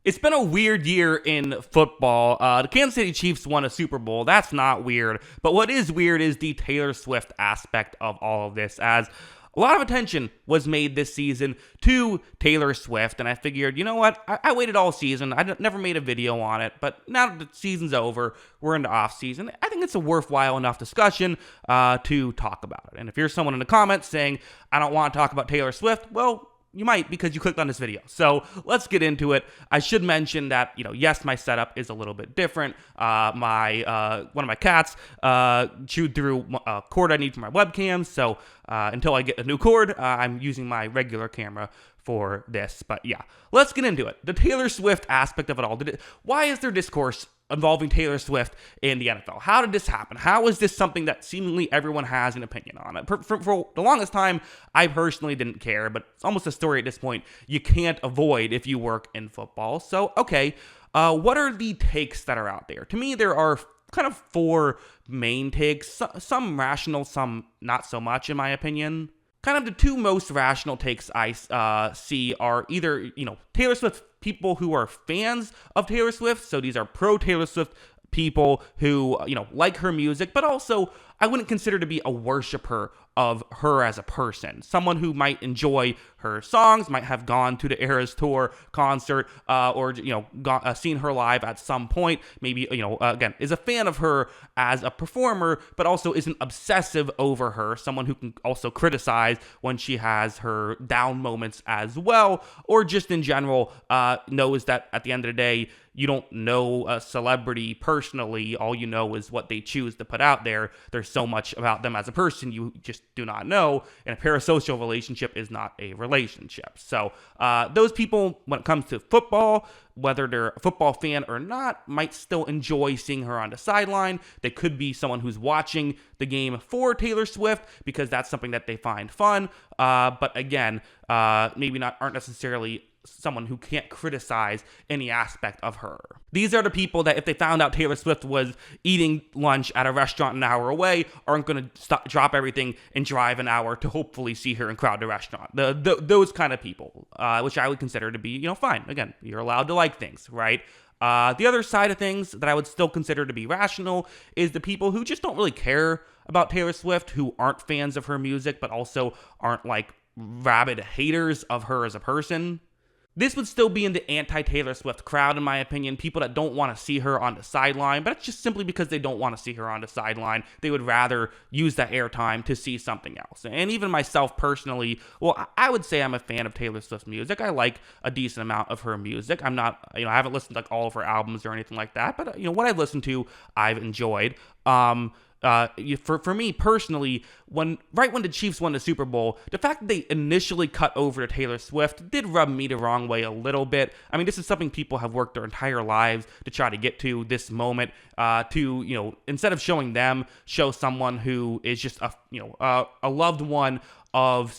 It's been a weird year in football. The Kansas City Chiefs won a Super Bowl. That's not weird. But what is weird is the Taylor Swift aspect of all of this, as a lot of attention was made this season to Taylor Swift. And I figured, you know what? I waited all season. Never made a video on it. But now that the season's over, we're in the off season. I think it's a worthwhile enough discussion to talk about it. And if you're someone in the comments saying, I don't want to talk about Taylor Swift, well, you might, because you clicked on this video. So let's get into it. I should mention that, yes, my setup is a little bit different. One of my cats chewed through a cord I need for my webcam. So until I get a new cord, I'm using my regular camera for this. But yeah, let's get into it. The Taylor Swift aspect of it all. Why is there discourse involving Taylor Swift in the NFL? How did this happen? How is this something that seemingly everyone has an opinion on? For the longest time, I personally didn't care, but it's almost a story at this point you can't avoid if you work in football. So, okay, what are the takes that are out there? To me, there are kind of four main takes, some rational, some not so much, in my opinion. Kind of the two most rational takes I see are either, Taylor Swift people who are fans of Taylor Swift. So these are pro Taylor Swift people who, like her music, but also I wouldn't consider to be a worshiper of her as a person. Someone who might enjoy her songs, might have gone to the Eras Tour concert, or, seen her live at some point. Maybe, again, is a fan of her as a performer, but also isn't obsessive over her. Someone who can also criticize when she has her down moments as well, or just in general, knows that at the end of the day, you don't know a celebrity personally. All you know is what they choose to put out there. There's so much about them as a person you just do not know. And a parasocial relationship is not a relationship. So those people, when it comes to football, whether they're a football fan or not, might still enjoy seeing her on the sideline. They could be someone who's watching the game for Taylor Swift because that's something that they find fun. But again, maybe aren't necessarily someone who can't criticize any aspect of her. These are the people that if they found out Taylor Swift was eating lunch at a restaurant an hour away, aren't going to drop everything and drive an hour to hopefully see her and crowd the restaurant. Those kind of people, which I would consider to be, fine. Again, you're allowed to like things, right? The other side of things that I would still consider to be rational is the people who just don't really care about Taylor Swift, who aren't fans of her music, but also aren't like rabid haters of her as a person. This would still be in the anti-Taylor Swift crowd, in my opinion. People that don't want to see her on the sideline, but it's just simply because they don't want to see her on the sideline. They would rather use that airtime to see something else. And even myself personally, well, I would say I'm a fan of Taylor Swift's music. I like a decent amount of her music. I'm not, I haven't listened to like all of her albums or anything like that, but what I've listened to, I've enjoyed. For me personally, right when the Chiefs won the Super Bowl, the fact that they initially cut over to Taylor Swift did rub me the wrong way a little bit. I mean, this is something people have worked their entire lives to try to get to this moment, to, instead of showing them, show someone who is just a loved one of,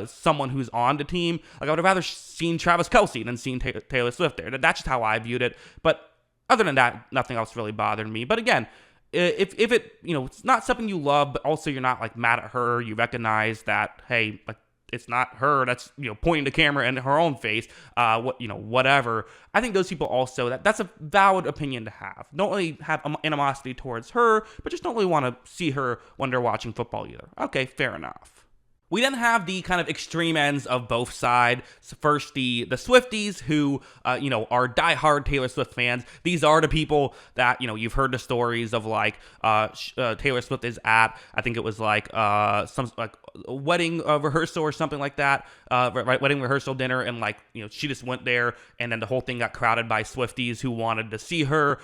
someone who's on the team. Like, I would have rather seen Travis Kelce than seen Taylor Swift there. That's just how I viewed it. But other than that, nothing else really bothered me. But again, if it, it's not something you love, but also you're not like mad at her, you recognize that, hey, like, it's not her that's, pointing the camera in her own face, whatever. I think those people also, that's a valid opinion to have. Don't really have animosity towards her, but just don't really want to see her when they're watching football either. Okay, fair enough. We then have the kind of extreme ends of both sides. So first, the Swifties, who, are diehard Taylor Swift fans. These are the people that, you've heard the stories of, like, Taylor Swift is at, I think it was, like, some, like, wedding rehearsal or something like that, right, wedding rehearsal dinner, and, like, she just went there, and then the whole thing got crowded by Swifties who wanted to see her.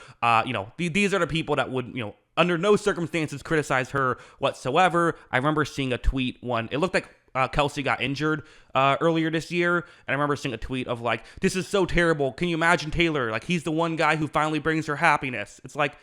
These are the people that would, under no circumstances criticize her whatsoever. I remember seeing a tweet it looked like Kelce got injured earlier this year, and I remember seeing a tweet of like, this is so terrible. Can you imagine Taylor? Like, he's the one guy who finally brings her happiness. It's like,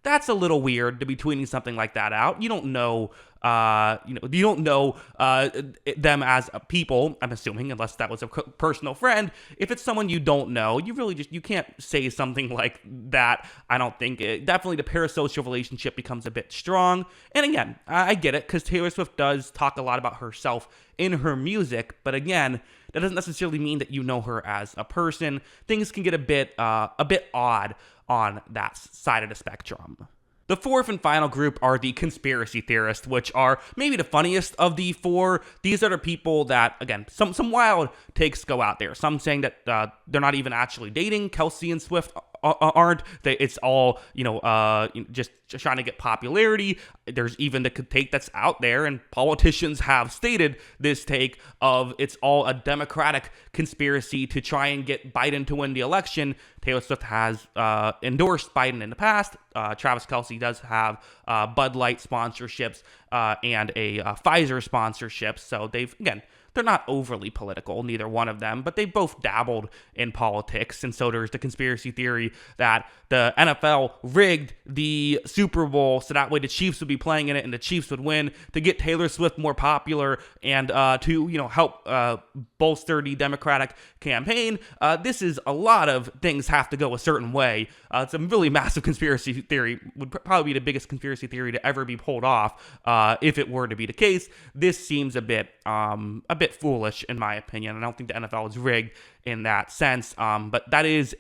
that's a little weird to be tweeting something like that out. You don't know, you don't know them as a people, I'm assuming, unless that was a personal friend. If it's someone you don't know, you can't say something like that. I don't think definitely the parasocial relationship becomes a bit strong. And again, I get it, because Taylor Swift does talk a lot about herself in her music, but again, that doesn't necessarily mean that you know her as a person. Things can get a bit odd on that side of the spectrum. The fourth and final group are the conspiracy theorists, which are maybe the funniest of the four. These are the people that, again, some wild takes go out there. Some saying that they're not even actually dating. Kelsey and Swift aren't. It's all, just trying to get popularity. There's even the take that's out there, and politicians have stated this take of it's all a Democratic conspiracy to try and get Biden to win the election. Taylor Swift has endorsed Biden in the past. Travis Kelce does have Bud Light sponsorships and a Pfizer sponsorship. So they're not overly political, neither one of them, but they both dabbled in politics. And so there's the conspiracy theory that the NFL rigged the Super Bowl so that way the Chiefs would be playing in it and the Chiefs would win to get Taylor Swift more popular and to help bolster the Democratic campaign. This is a lot of things have to go a certain way. It's a really massive conspiracy theory. Would probably be the biggest conspiracy theory to ever be pulled off if it were to be the case. This seems a bit foolish in my opinion. I don't think the NFL is rigged in that sense, but that is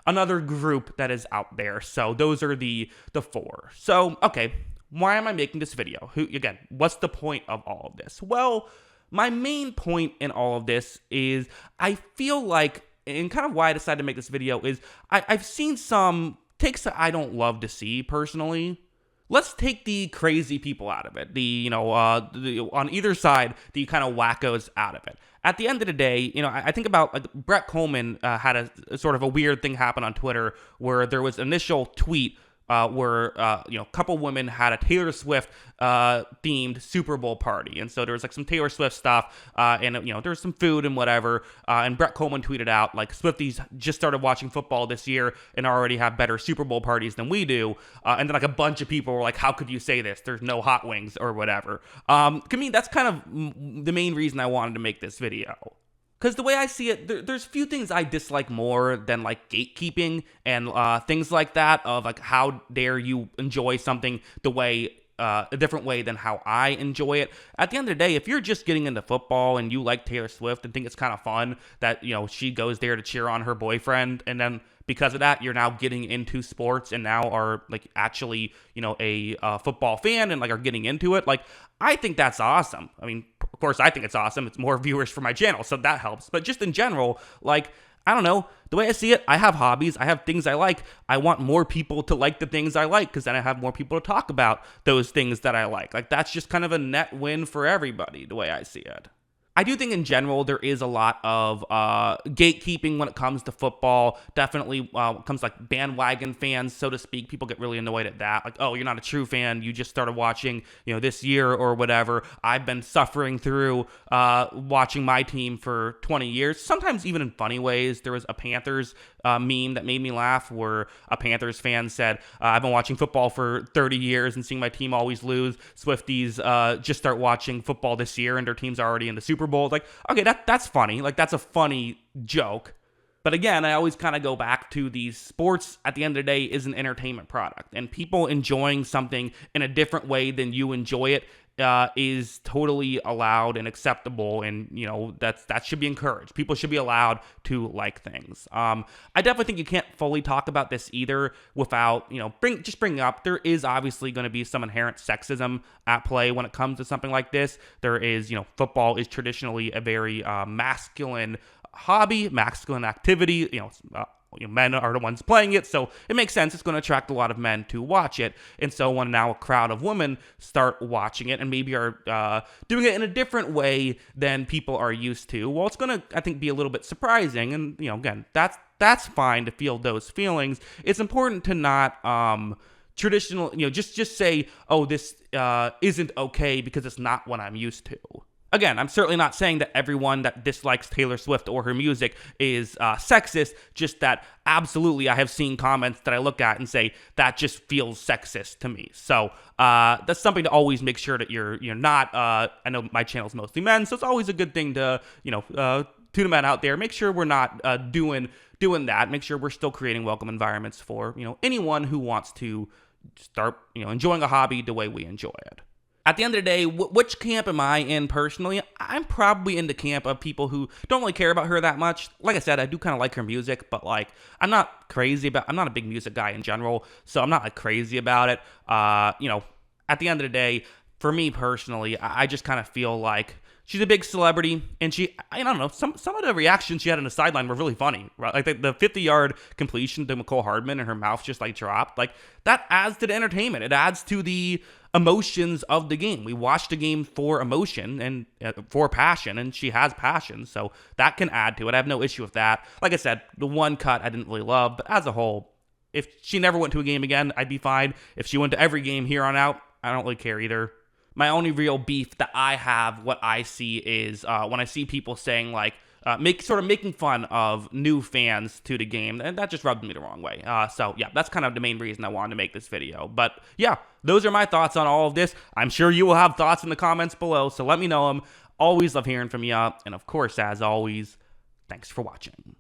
another group that is out there. So those are the four. So okay, why am I making this video? Again, what's the point of all of this? Well, my main point in all of this is I feel like, and kind of why I decided to make this video is I've seen some takes that I don't love to see personally. Let's take the crazy people out of it. On either side, the kind of wackos out of it. At the end of the day, I think about like Brett Coleman had a sort of a weird thing happen on Twitter where there was an initial tweet where a couple women had a Taylor Swift themed Super Bowl party, and so there was like some Taylor Swift stuff, and there was some food and whatever. And Brett Coleman tweeted out like, "Swifties just started watching football this year and already have better Super Bowl parties than we do." And then like a bunch of people were like, "How could you say this? There's no hot wings or whatever." I mean, that's kind of the main reason I wanted to make this video. Because the way I see it, there's few things I dislike more than like gatekeeping and things like that, of like how dare you enjoy something a different way than how I enjoy it. At the end of the day, if you're just getting into football and you like Taylor Swift and think it's kind of fun that she goes there to cheer on her boyfriend, and then because of that you're now getting into sports and now are like actually a football fan and like are getting into it, like I think that's awesome. I mean, of course I think it's awesome. It's more viewers for my channel, so that helps. But just in general, like, I don't know, the way I see it, I have hobbies, I have things I like. I want more people to like the things I like, because then I have more people to talk about those things that I like. Like, that's just kind of a net win for everybody, the way I see it. I do think in general there is a lot of gatekeeping when it comes to football. Definitely when it comes to like bandwagon fans, so to speak. People get really annoyed at that. Like, oh, you're not a true fan. You just started watching, this year or whatever. I've been suffering through watching my team for 20 years, sometimes even in funny ways. There was a Panthers meme that made me laugh where a Panthers fan said, I've been watching football for 30 years and seeing my team always lose. Swifties just start watching football this year and their team's already in the Super Bowl. Like, okay, that's funny. Like, that's a funny joke. But again, I always kind of go back to these sports at the end of the day is an entertainment product, and people enjoying something in a different way than you enjoy it is totally allowed and acceptable, and that should be encouraged. People should be allowed to like things. I definitely think you can't fully talk about this either without bringing up there is obviously going to be some inherent sexism at play when it comes to something like this. There is football is traditionally a very masculine hobby, masculine activity. Men are the ones playing it, so it makes sense. It's going to attract a lot of men to watch it. And so when now a crowd of women start watching it and maybe are doing it in a different way than people are used to, well, it's going to, I think, be a little bit surprising. And, again, that's fine to feel those feelings. It's important to not traditional, just say, oh, this isn't okay because it's not what I'm used to. Again, I'm certainly not saying that everyone that dislikes Taylor Swift or her music is sexist, just that absolutely I have seen comments that I look at and say, that just feels sexist to me. So that's something to always make sure that you're not, I know my channel's mostly men, so it's always a good thing to, to the men out there, make sure we're not doing that, make sure we're still creating welcome environments for, anyone who wants to start, enjoying a hobby the way we enjoy it. At the end of the day, which camp am I in personally? I'm probably in the camp of people who don't really care about her that much. Like I said, I do kind of like her music, but I'm not a big music guy in general, so I'm not crazy about it. At the end of the day, for me personally, I just kind of feel like she's a big celebrity, and I don't know, some of the reactions she had on the sideline were really funny, right? Like the 50-yard completion to McCole Hardman and her mouth just dropped. That adds to the entertainment. It adds to the emotions of the game. We watch the game for emotion and for passion, and she has passion, so that can add to it. I have no issue with that. Like I said, the one cut I didn't really love, but as a whole, if she never went to a game again, I'd be fine. If she went to every game here on out, I don't really care either. My only real beef that I have, what I see is when I see people saying making fun of new fans to the game, and that just rubbed me the wrong way. So yeah, that's kind of the main reason I wanted to make this video. But yeah, those are my thoughts on all of this. I'm sure you will have thoughts in the comments below, so let me know them. Always love hearing from you. And of course, as always, thanks for watching.